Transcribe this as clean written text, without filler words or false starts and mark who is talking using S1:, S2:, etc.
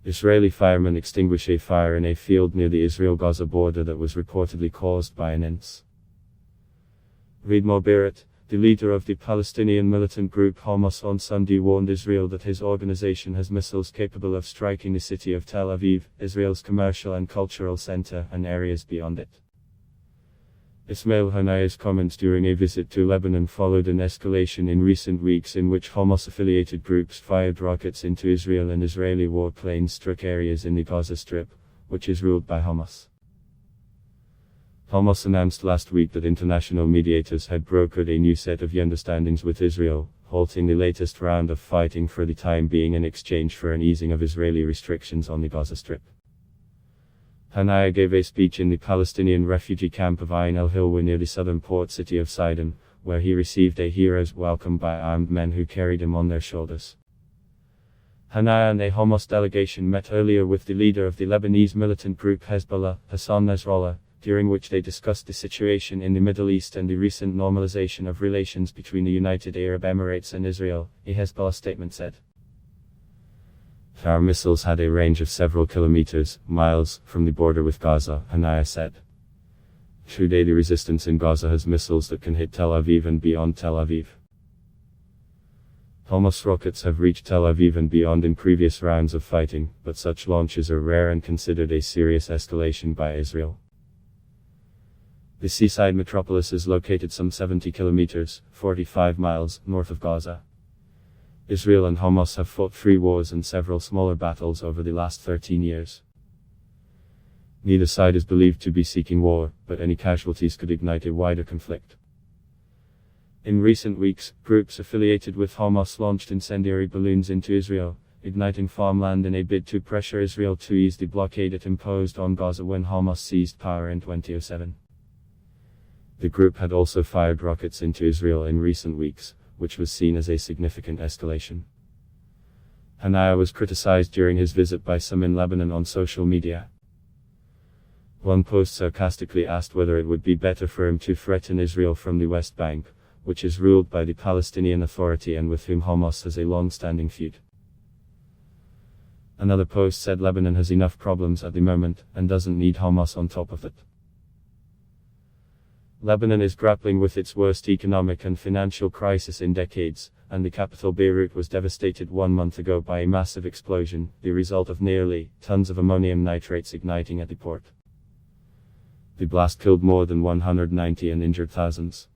S1: Israeli firemen extinguish a fire in a field near the Israel-Gaza border that was reportedly caused by an ince. Read MoreBEIRUT, the leader of the Palestinian militant group Hamas, on Sunday warned Israel that his organization has missiles capable of striking the city of Tel Aviv, Israel's commercial and cultural center, and areas beyond it. Ismail Haniyeh's comments during a visit to Lebanon followed an escalation in recent weeks in which Hamas-affiliated groups fired rockets into Israel and Israeli warplanes struck areas in the Gaza Strip, which is ruled by Hamas. Hamas announced last week that international mediators had brokered a new set of understandings with Israel, halting the latest round of fighting for the time being in exchange for an easing of Israeli restrictions on the Gaza Strip. Haniyeh gave a speech in the Palestinian refugee camp of Ain el-Hilwa near the southern port city of Sidon, where he received a hero's welcome by armed men who carried him on their shoulders. Haniyeh and a Hamas delegation met earlier with the leader of the Lebanese militant group Hezbollah, Hassan Nasrallah, during which they discussed the situation in the Middle East and the recent normalization of relations between the United Arab Emirates and Israel, a Hezbollah statement said. Our missiles had a range of several kilometers, miles, from the border with Gaza, Haniyeh said. Today the resistance in Gaza has missiles that can hit Tel Aviv and beyond Tel Aviv. Hamas rockets have reached Tel Aviv and beyond in previous rounds of fighting, but such launches are rare and considered a serious escalation by Israel. The seaside metropolis is located some 70 kilometers, 45 miles, north of Gaza. Israel and Hamas have fought 3 wars and several smaller battles over the last 13 years. Neither side is believed to be seeking war, but any casualties could ignite a wider conflict. In recent weeks, groups affiliated with Hamas launched incendiary balloons into Israel, igniting farmland in a bid to pressure Israel to ease the blockade it imposed on Gaza when Hamas seized power in 2007. The group had also fired rockets into Israel in recent weeks, which was seen as a significant escalation. Haniyeh was criticized during his visit by some in Lebanon on social media. One post sarcastically asked whether it would be better for him to threaten Israel from the West Bank, which is ruled by the Palestinian Authority and with whom Hamas has a long-standing feud. Another post said Lebanon has enough problems at the moment, and doesn't need Hamas on top of it. Lebanon is grappling with its worst economic and financial crisis in decades, and the capital Beirut was devastated 1 month ago by a massive explosion, the result of nearly tons of ammonium nitrates igniting at the port. The blast killed more than 190 and injured thousands.